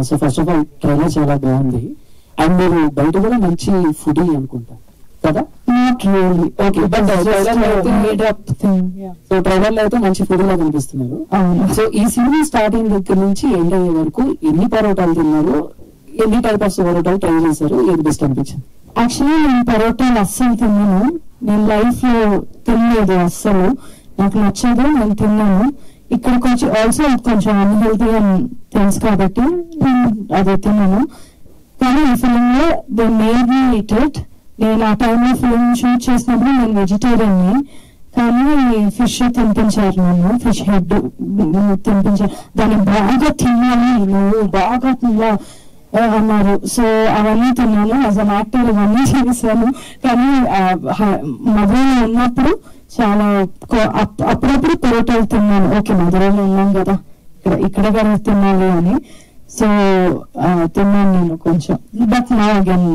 So first of all trailer చాలా బాగుంది. And మీరు బయట కూడా మంచి ఫుడీ అనుకుంటా కదా? Not really. Okay, but so trailer లో అయితే మంచి ఫుడ్ లా కనిపిస్తున్నారు. సో ఈ సినిమా స్టార్టింగ్ దగ్గర నుంచి ఎండ్ అయ్యే వరకు ఎన్ని పరోటాలు తిన్నారు, ఎన్ని టైప్ ఆఫ్ పరోటాలు ట్రై చేశారు, ఏది బెస్ట్ అనిపించింది? యాక్చువల్లీ నేను పరోటాలు అస్సలు తిన్నాను. నేను లైఫ్ లో తినలేదు అస్సలు, నాకు నచ్చదు, నేను తిన్నాను. ఇక్కడ కొంచెం ఆల్సో కొంచెం అన్హెల్తీ అని తెలుసు కాబట్టి నేను అదే తిన్నాను. కానీ ఈ ఫిలిం లో they made me eat it. నేను ఆ టైంలో ఫిలిం షూట్ చేసినప్పుడు నేను వెజిటేరియన్ ని, కానీ ఫిష్ తినిపించారు, నన్ను ఫిష్ హెడ్ తినిపించారు. దాన్ని బాగా తిన్నాను, నువ్వు బాగా తిన్నా అన్నారు. సో అవన్నీ తిన్నాను. యాజ్ అన్ యాక్టర్ ఇవన్నీ చేశాను. కానీ మధురలో ఉన్నప్పుడు చాలా అప్పుడప్పుడు పరోటాలు తిన్నాను. ఓకే, మధురలో ఉన్నాం కదా, ఇక్కడ కూడా తినాలి అని. సో తిన్నాను నేను కొంచెం. బట్ నా అగైన్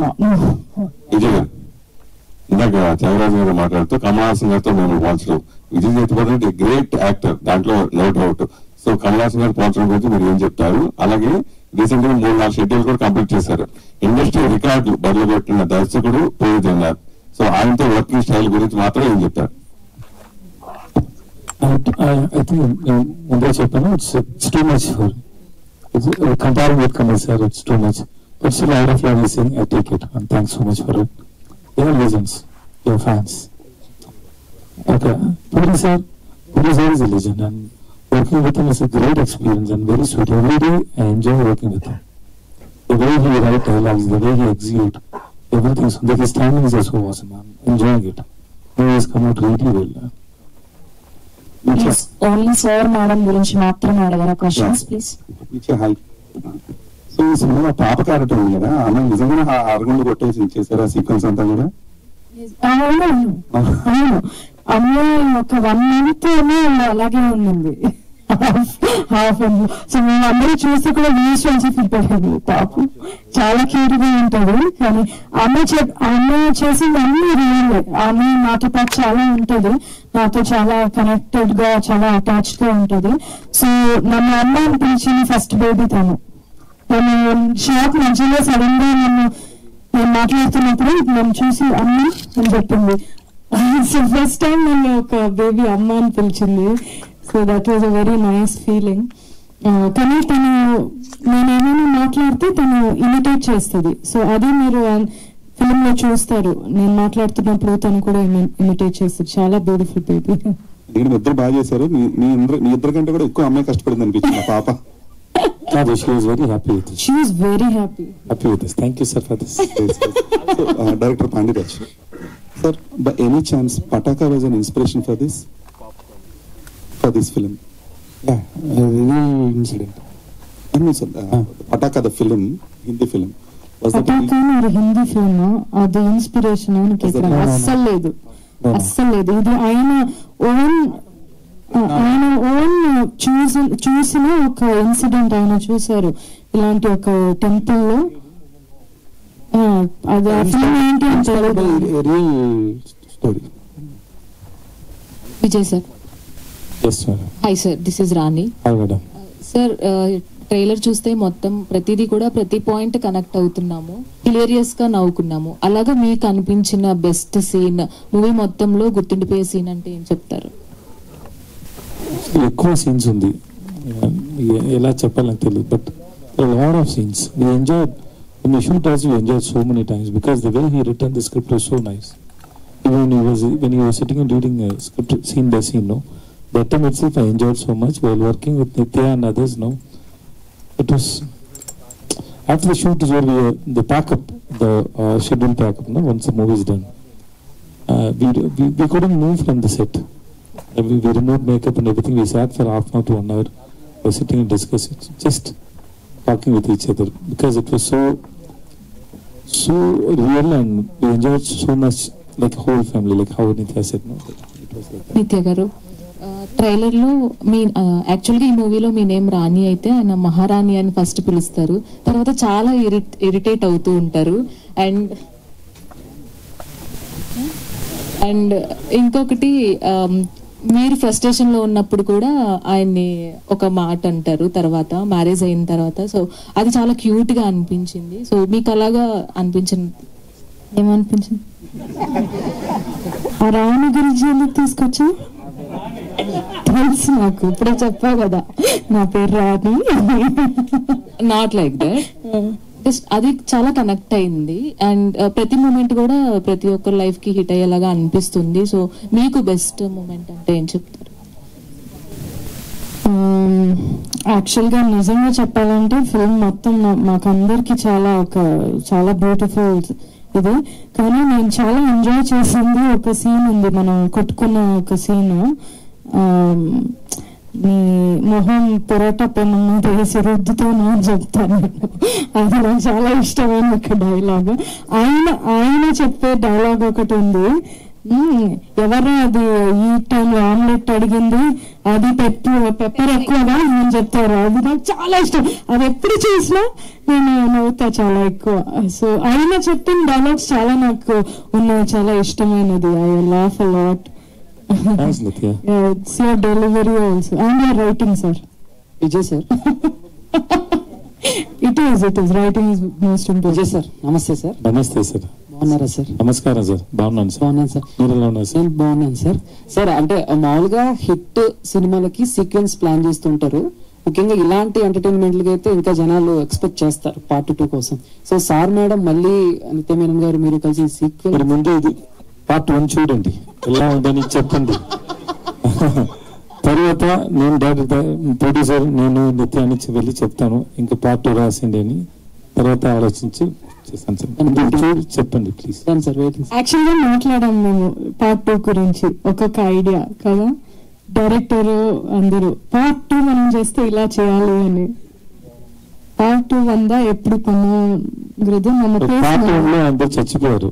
ఇందాక త్యాగరాజు గారు మాట్లాడుతూ కమల్ హాసన్ గారితో మేము పోల్చడం, విజయ్ సేతుపతి గ్రేట్ యాక్టర్, దాంట్లో no doubt. So Kamal Haasan గారు పోల్చడం గురించి మీరు ఏం చెప్తారు? అలాగే రీసెంట్ గా 3-4 షెడ్యూల్ కూడా కంప్లీట్ చేశారు. ఇండస్ట్రీ రికార్డులు బదులు పెట్టిన దర్శకుడు పూరి ఉన్నారు. సో ఆయనతో వర్కింగ్ స్టైల్ గురించి మాత్రం ఏం చెప్తారు? ముందే చెప్పాను, it's too much for comparing with Kamal sir, it's too much. But still out of love is saying I take it and thanks so much for it. Your legends, your fans. Okay, Puri sir is a legend, and working with him is a great experience and very sweet. Every day I enjoy working with him. The way he writes dialogues, the way he executes, everything. So like his timing is so awesome. I'm enjoying it. He has come out really well. Only sir madam గురించి మాత్రమే అడగరా questions please? So ఈ సినిమాలో పాప character ఉంది కదా, ఆమె నిజంగానే అరగుండు కొట్టేసి ఇచ్చేసారు ఆ సీక్వెన్స్ అంతా కూడా? అవును, అమ్మాయి ఒక 1 month అలాగే ఉండింది. సో మేము అందరూ చూస్తే కూడా వ్యూస్ నుంచి ఫీల్ అయ్యేది. పాపం చాలా క్యూట్ గా ఉంటది. కానీ ఆమె చేసింది అన్ని రియల్. ఆమె నాతో పాటు చాలా ఉంటది, నాతో చాలా కనెక్టెడ్ గా, చాలా అటాచ్డ్ గా ఉంటది. సో నన్ను అమ్మ అని పిలిచింది ఫస్ట్ బేబీ తను. షాక్ మధ్యలో సడన్ గా నేను మాట్లాడుతున్నప్పుడు నన్ను చూసి అమ్మ అని చెప్పింది. సో ఫస్ట్ టైం నన్ను ఒక బేబీ అమ్మ అని పిలిచింది. So that was a very nice feeling. కానీ తను నేనేమైనా మాట్లాడితే తను ఇమిటేట్ చేస్తుంది. సో అది మీరు ఫిలిం లో చూస్తారు, నేను మాట్లాడుతున్నప్పుడు తను కూడా ఇమిటేట్ చేస్తుంది. చాలా బ్యూటిఫుల్ బేబీ. మీరు ఇద్దరు బాగా చేశారు. మీ ఇద్దరు కంటే కూడా ఎక్కువ అమ్మాయి కష్టపడింది అనిపించింది పాప. She was very happy with this. She was very happy with this. Thank you sir for this. So, Director Pandit sir, by any chance Pataka was an inspiration for this film? Yeah, any incident. Sir, Pataka the film, Hindi film. Pataka or Hindi film, the inspiration అని కేకరా అస్సలు లేదు. ఇది ఆయన own చూసిన ఒక incident ఆయన చూసారు ఇలాంటి ఒక టెంపుల్ లో. అది అసలు ఏంటి అని తెలియదు. Vijay sir. Hi sir, this is Rani. Sir trailer చూస్తే మొత్తం ప్రతిదీ కూడా ప్రతి పాయింట్ కనెక్ట్ అవుతున్నాము, హిలేరియస్ గా నవ్వుకున్నాము. అలాగా మీకు అనిపించిన బెస్ట్ సీన్, మూవీ మొత్తంలో గుర్తుండిపోయే సీన్ అంటే ఏం చెప్తారు? ఎక్కువ సీన్స్ ఉంది, ఎలా చెప్పాలని తెలియదు. But lot of scenes we enjoyed when we shoot also we enjoyed so many times because the way he written the script was so nice. Even when he was sitting and reading a script scene by scene, no, that time itself I enjoyed so much while working with Nitya and others. No, it was after the shoot is over, the pack up, the schedule pack up, no, once the movie is done, we couldn't move from the set. We removed makeup and everything. We sat for half an hour to 1 hour. We were sitting and discussing, just talking with each other because it was so real and we enjoyed so much, like whole family, like how Nitya said. No, it was like that. Nitya garu, trailer లో మీ యాక్చువల్గా ఈ మూవీలో మీ name రాణి అయితే ఆయన మహారాణి అని first పిలుస్తారు, తర్వాత చాలా ఇరిటేట్ అవుతూ ఉంటారు. అండ్ ఇంకొకటి మీరు ఫ్రస్ట్రేషన్ లో ఉన్నప్పుడు కూడా ఆయన్ని ఒక మాట అంటారు తర్వాత మ్యారేజ్ అయిన తర్వాత. సో అది చాలా క్యూట్ గా అనిపించింది. సో మీకు అలాగా అనిపించింది? ఏమనిపించింది? ఆ రావణ గురించి ఎందుకు తీసుకొచ్చా? తెలుసు నాకు, ఇప్పుడే చెప్పా కదా నా పేరు రాణి. నాట్ లైక్ దట్, జస్ట్ అది చాలా కనెక్ట్ అయింది. అండ్ ప్రతి మూమెంట్ కూడా ప్రతి ఒక్కరి లైఫ్ కి హిట్ అయ్యేలాగా అనిపిస్తుంది. సో మీకు బెస్ట్ మూమెంట్ అంటే ఏం చెప్తారు? యాక్చువల్గా నిజంగా చెప్పాలంటే ఫిల్మ్ మొత్తం మాకందరికి చాలా బ్యూటిఫుల్ ఇది. కానీ నేను చాలా ఎంజాయ్ చేసింది ఒక సీన్ ఉంది, మనం కొట్టుకున్న ఒక సీన్. నీ మొహం పొరోటా పెన్ను మీద వేసి రుద్దుతాను అని చెప్తాను. అది నాకు చాలా ఇష్టమైన ఒక డైలాగ్. ఆయన చెప్పే డైలాగ్ ఒకటి ఉంది, ఎవరు అది ఈ టైంలో ఆమ్లెట్ అడిగింది, అది పెప్పర్ ఎక్కువగా అని చెప్తారు. అది నాకు చాలా ఇష్టం, అది ఎప్పుడు చూసినా నేను నవ్వుతా చాలా ఎక్కువ. సో ఆయన చెప్పిన డైలాగ్స్ చాలా నాకు ఉన్నాయి, చాలా ఇష్టమైనది. I laugh a lot. Thanks, Nithya. It's your delivery also and your writing, sir. Vijay sir. It is. Writing is most important. Vijay sir, namaste sir. నమస్తే సార్. బాగున్నారా సార్? నమస్కారం సార్. బాగున్నాను సార్. బాగున్నాను సార్. మీరు ఎలా ఉన్నారు sir? నేను బాగున్నాను సార్. సార్ అంటే మామూలుగా హిట్ సినిమాలకి సీక్వెన్స్ ప్లాన్ చేస్తుంటారు. ముఖ్యంగా ఇలాంటి ఎంటర్టైన్మెంట్లకి అయితే ఇంకా జనాలు ఎక్స్పెక్ట్ చేస్తారు పార్ట్ 2 కోసం. సో సార్ మేడం మళ్ళీ నిత్య మేనన్ గారు మీరు కలిసి సీక్వెన్స్ మీరు ముందు ఇది పార్ట్ 1 చూడండి, ఎలా ఉందని చెప్పండి. తర్వాత నేను డైరెక్టర్ ప్రొడ్యూసర్ నేను నిత్య నుంచి వెళ్ళి చెప్తాను ఇంకా పార్ట్ 2 రాసిండి అని. తర్వాత ఆలోచించి చేస్తాను సార్. చూడు చెప్పండి ప్లీజ్. Sir waiting. యాక్చువల్గా మాట్లాడాం మేము పార్ట్ 2 గురించి, ఒక్కొక్క ఐడియా కదా. డైరెక్టర్ అందరూ పార్ట్ 2 మనం చేస్తే ఇలా చేయాలి అని. పార్ట్ 2 వందా ఎప్పుడు కొనగృదు మన పార్ట్ 1 లో అందరు చచ్చిపోయారు.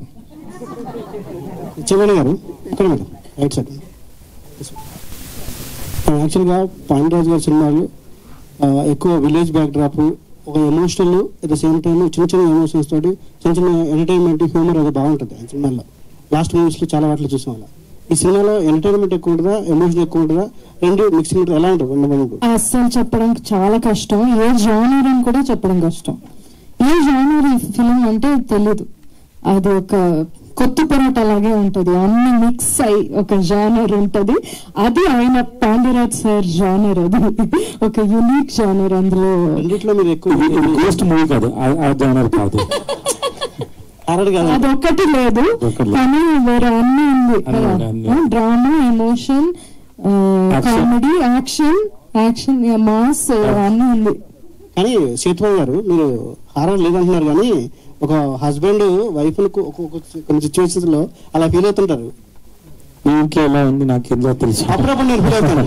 చెప్పండి గారు ఇక్కడ మేడం రైట్ సైడ్. యాక్చువల్గా పాండరాజు గారి సినిమాలు ఎక్కువ విలేజ్ బ్యాక్ డ్రాప్, ఒక emotional at the same time చిన్న ఎమోషన్స్ తోటి చిన్న ఎంటర్టైన్మెంట్ హ్యూమర్ అది బాగుంటుంది ఆ సినిమాలో. లాస్ట్ మూవీస్లో చాలా వాటిలో చూసాం అలా. ఈ సినిమాలో ఎంటర్టైన్మెంట్ ఎక్కువ ఉంటుందా, ఎమోషన్ ఎక్కువ ఉంటుందా, రెండు మిక్సింగ్ ఉంటుంది, ఎలా ఉంటుంది? అస్సలు చెప్పడం చాలా కష్టం. ఏ జానర్ అని కూడా చెప్పడం కష్టం. ఏ జానర్ ఫిలిం అంటే తెలీదు. అది ఒక కొత్త పొరాట అలాగే ఉంటది, అన్ని మిక్స్ అయి ఒక జానర్ ఉంటది. అది ఆయన పాండిరాజ్ సార్ జానర్, అది ఒక యూనిక్ జానర్. అందులో రెండిట్లో మీరు ఎక్కువ గోస్ట్ మూవీ కాదు, ఆ జానర్ కాదు, అది ఒక్కటి లేదు కానీ వేరే అన్ని ఉంది. Drama, emotion, comedy, action, mass అన్ని ఉంది. కానీ సేతుబాబు గారు మీరు హారర్ లేదంటున్నారు, కానీ ఒక హస్బెండ్ వైఫ్ కొన్ని సిచ్యువేషన్స్ లో అలా ఫీల్ అవుతుంటారు. మీ ఇంట్లో ఎలా ఉంది నాకు ఎందులో తెలుసు, అప్పుడప్పుడు నేను ఫీల్ అవుతాను.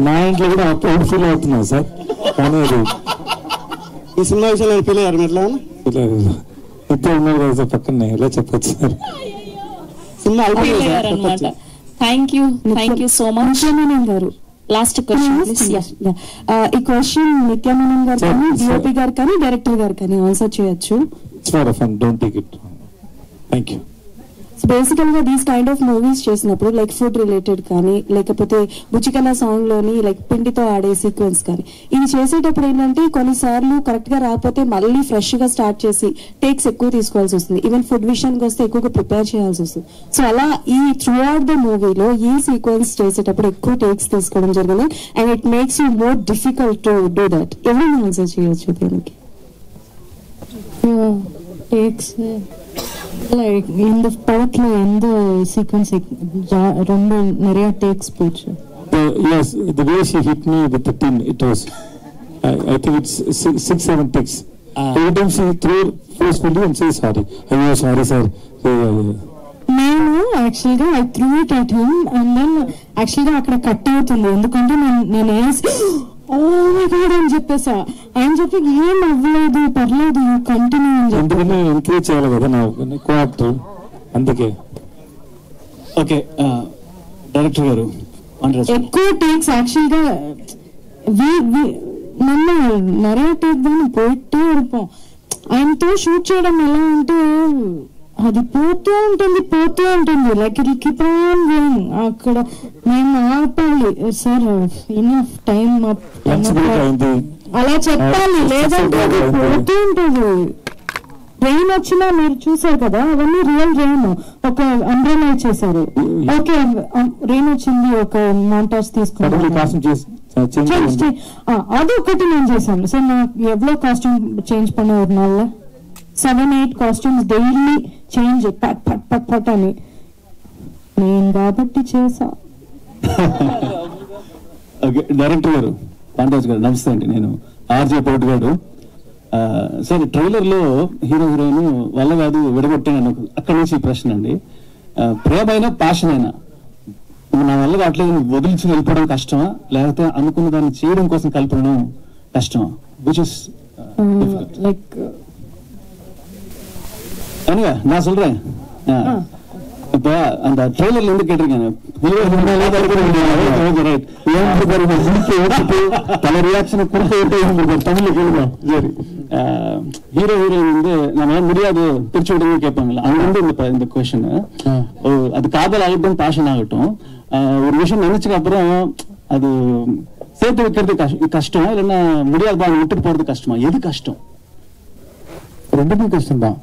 నా ఇంట్లో కూడా అప్పుడు ఫీల్ అవుతున్నా సార్. కానీ అది ఈ సినిమా విషయంలో నేను ఫీల్ అయ్యారు ఎట్లా ఇప్పుడు ఉన్నారు కదా సార్ పక్కనే, ఎలా చెప్పచ్చు సార్. సినిమా అనమాట. థ్యాంక్ యూ సో మచ్ గారు. Last question. ఈ క్వశ్చన్ నిత్యానందన్ గారు కానీ, డిఓపి గారు కానీ, డైరెక్టర్ గారు కానీ ఆన్సర్ చేయొచ్చు. It's for fun, don't take it. Thank you. బేసికల్ గా దీస్ కైండ్ ఆఫ్ మూవీస్ చేసినప్పుడు లైక్ ఫుడ్ రిలేటెడ్ కానీ, లేకపోతే బుచ్చికల సాంగ్ లోని లైక్ పిండితో ఆడే సీక్వెన్స్ కానీ, ఇది చేసేటప్పుడు ఏంటంటే కొన్నిసార్లు కరెక్ట్ గా రాకపోతే మళ్ళీ ఫ్రెష్ గా స్టార్ట్ చేసి టేక్స్ ఎక్కువ తీసుకోవాల్సి వస్తుంది. ఈవెన్ ఫుడ్ విషయానికి వస్తే ఎక్కువగా ప్రిపేర్ చేయాల్సి వస్తుంది. సో అలా ఈ త్రూ అవుట్ ద మూవీలో ఈ సీక్వెన్స్ చేసేటప్పుడు ఎక్కువ టేక్స్ తీసుకోవడం జరిగింది. And it makes you more difficult to do that. ఎవరైనా ఆన్సర్ చేయొచ్చు దీనికి. టేక్స్ like in the படத்துல எந்த சீக்வென்ஸ் ரொம்ப நிறைய டேக்ஸ் போச்சு? Yes, the way she hit me with the tin, it was I think it's 6-7 takes. Every time she threw forcefully and say sorry. I was sorry sir. నేను యాక్చువల్గా I threw it at him and then యాక్చువల్గా అక్కడ cut అవుతుంది. ఎందుకంటే నేను అని చెప్పేసా. ఆయన చెప్పి ఏం అవ్వలేదు, పర్లేదు, కంటిన్యూ అని చెప్పి ఎంకరేజ్ చేయాలి కదా నా కోఆక్టర్, అందుకే. ఓకే డైరెక్టర్ గారు ఎక్కువ టేక్స్ యాక్చువల్గా నన్ను நிறைய టేక్ தான் போயிட்டே இருப்போம். ఆయనతో షూట్ చేయడం ఎలా అంటే అది పోతూ ఉంటుంది like it keep on going. అక్కడ మేము ఆపాలి సార్, ఇనఫ్ టైం అలా చెప్పాలి, లేదంటే అది పోతూ ఉంటుంది. రెయిన్ వచ్చినా మీరు చూసారు కదా, అవన్నీ రియల్ రెయిన్. ఒక అంబ్రెలా చేశారు, ఓకే రెయిన్ వచ్చింది, ఒక మాంటాజ్ తీసుకున్నాను, అది ఒకటి నేను చేశాను సార్. నాకు ఎవ్వరో కాస్ట్యూమ్ చేంజ్ பண்ண ஒரு நாள்ல 7-8 కాస్ట్యూమ్స్ డైలీ చేంజ్ పట్ పట్ పట్ పట్ అని నేను కాబట్టి చేసా. డైరెక్టర్ గారు పాండరాజ్ గారు నమస్తే అండి, నేను ఆర్జే పోటు గారు. సార్ ట్రైలర్ లో హీరో హీరోయిన్ వల్ల కాదు విడగొట్టాను, అక్కడి నుంచి ప్రశ్న అండి. ప్రేమ అయినా ప్యాషన్ అయినా నా వల్ల కావట్లేదు వదిలించి వెళ్ళిపోవడం కష్టమా, లేకపోతే అనుకున్న దాన్ని చేయడం కోసం కల్పడం కష్టమా? విచ్ ఇస్ లైక్ அனியா நான் சொல்றேன். இப்ப அந்த ட்ரெய்லர்ல இருந்து கேட்டிருக்கேன், பல ரியாக்ஷன் கொடுத்து தமிழ்ல கேளுங்க. சரி, ஹீரோ ஹீரோயின் வந்து நம்ம முடியாது பிரிச்சு விடுங்க கேட்பாங்கல்ல, அங்க இருந்து இந்த கொஸ்டின். அது காதல் ஆகட்டும் பேஷன் ஆகட்டும், ஒரு விஷயம் நினைச்சுக்க அப்புறம் அது சேர்த்து வைக்கிறது கஷ்டம், இல்லைன்னா முடியாது அதை விட்டுட்டு போறது கஷ்டமா? எது கஷ்டம்? ரெண்டுமே கஷ்டம் தான்,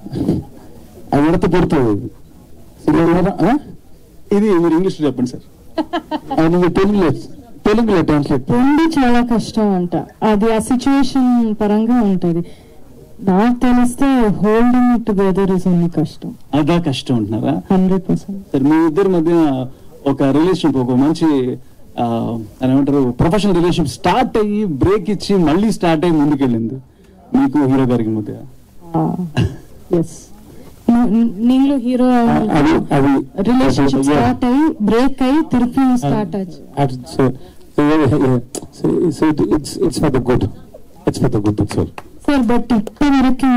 அது இடத்த பொறுத்து. ఇది మీరు ఇంగ్లీష్ చెప్పండి సార్. நீங்க తెలుగులో ట్రాన్స్లేట్. రెండు చాలా కష్టం అంట, అది ఆ సిచ్యువేషన్ పరంగా ఉంటది. నాకు తెలిస్తే holding it together is only కష్టం. అదా కష్టం అంటున్నారా? 100%. సార్ మీ ఇద్దరి మధ్య ఒక రిలేషన్షిప్, ఒక మంచి ఏమంటారు ప్రొఫెషనల్ రిలేషన్షిప్ స్టార్ట్ అయ్యి బ్రేక్ ఇచ్చి మళ్ళీ స్టార్ట్ అయ్యి ముందుకెళ్ళింది మీకు హీరో గారికి మధ్య. ఎస్, నీళ్ళు హీరో రిలేషన్షిప్ స్టార్ట్ అయ్యి బ్రేక్ అయ్యి తిరిగి స్టార్ట్ అయ్యి. It's for the good, it's for the good. It's all sir. But ఇప్పటి వరకు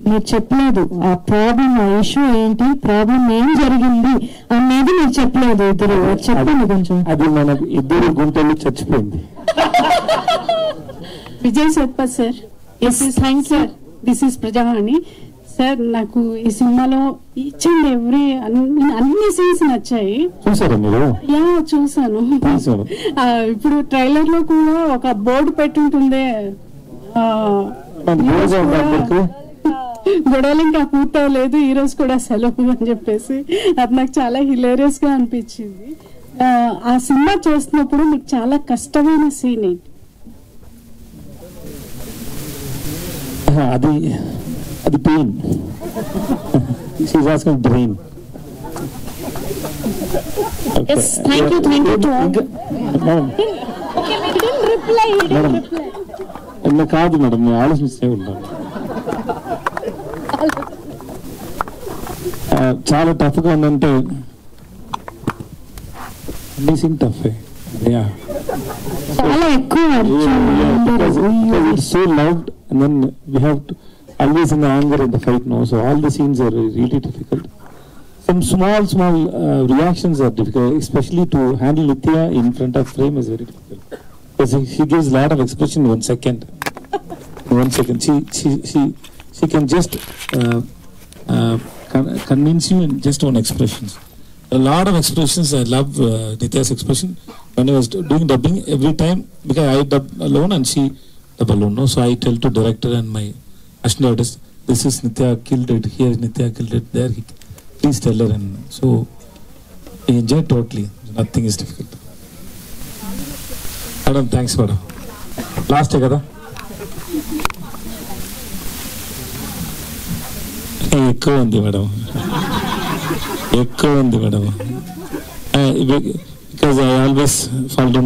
మీరు చెప్పలేదు ఆ ప్రాబ్లం, ఆ ఇష్యూ ఏంటి, ప్రాబ్లం ఏం జరిగింది అనేది మీరు చెప్పలేదు. ఇద్దరు చెప్పండి కొంచెం. అది మన ఇద్దరు గుంటలు చచ్చిపోయింది. Vijay Sethupathi sir. Thank sir. This is Prajavani sir. నాకు ఈ సినిమాలో ఈచ్ అండ్ ఎవ్రీ అన్ని సీన్స్ నచ్చాయి. చూసారా మీరు? యా చూసాను. ఇప్పుడు ట్రైలర్ లో కూడా ఒక బోర్డు పెట్టుంటుందే, గొడవలు ఇంకా పూర్తవలేదు, ఈ రోజు కూడా సెలవు అని చెప్పేసి, అది నాకు చాలా హిలేరియస్ గా అనిపించింది. ఆ సినిమా చేస్తున్నప్పుడు మీకు చాలా కష్టమైన సీన్ ఏంటి? అది pain. She's asking brain. Yes, thank you to all. Okay, we didn't reply. కాదు మేడం, నేను ఆలోచిస్తూనే ఉంటాను. చాలా టఫ్ గా ఉందంటే మిసింగ్ టఫ్. చాలా ఎక్కువ so loved and then we have to always in the anger and the fight now, so all the scenes are really difficult. Some small reactions are difficult, especially to handle Nithya in front of frame is very difficult because she gives a lot of expression in 1 second. She can just convince you in just one expressions. A lot of expressions. I love Nithya's expression when I was doing dubbing every time, because I dub alone and she dub alone, no? So I tell to director and my assistant artist, this is Nithya killed it here, Nithya killed it there, please tell her. And so I enjoy totally. Nothing is difficult. Madam, thanks madam. Last kada ఎక్కువ ఉంది madam, ఎక్కువ ఉంది madam. Because I always fault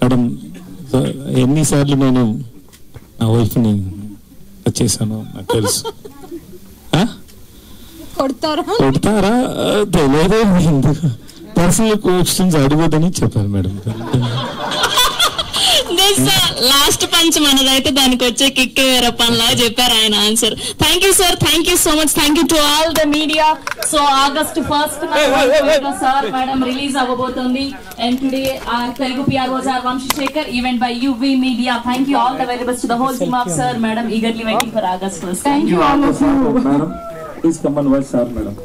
madam. ఎన్నిసార్లు నేను నా వైఫ్ని వచ్చేసాను నాకు తెలుసు. కొడతారా తెలియదు, పర్సనల్ క్వశ్చన్స్ అడగొద్దని చెప్పారు మేడం. లాస్ట్ పంచ్ మనదైతే దానికి వచ్చే కిక్ వేరే పనిలాగా చెప్పారు ఆయన answer. Thank you sir, thank you so much, thank you to all the media. So August 1st sir madam release అవ్వబోతుంది. And today Telugu PRO sir Vamsi Shekhar, event by UV media. Thank you all the very best to the whole team of sir madam, eagerly waiting for August 1st. Thank you all of you. Please come and watch Sir Madam.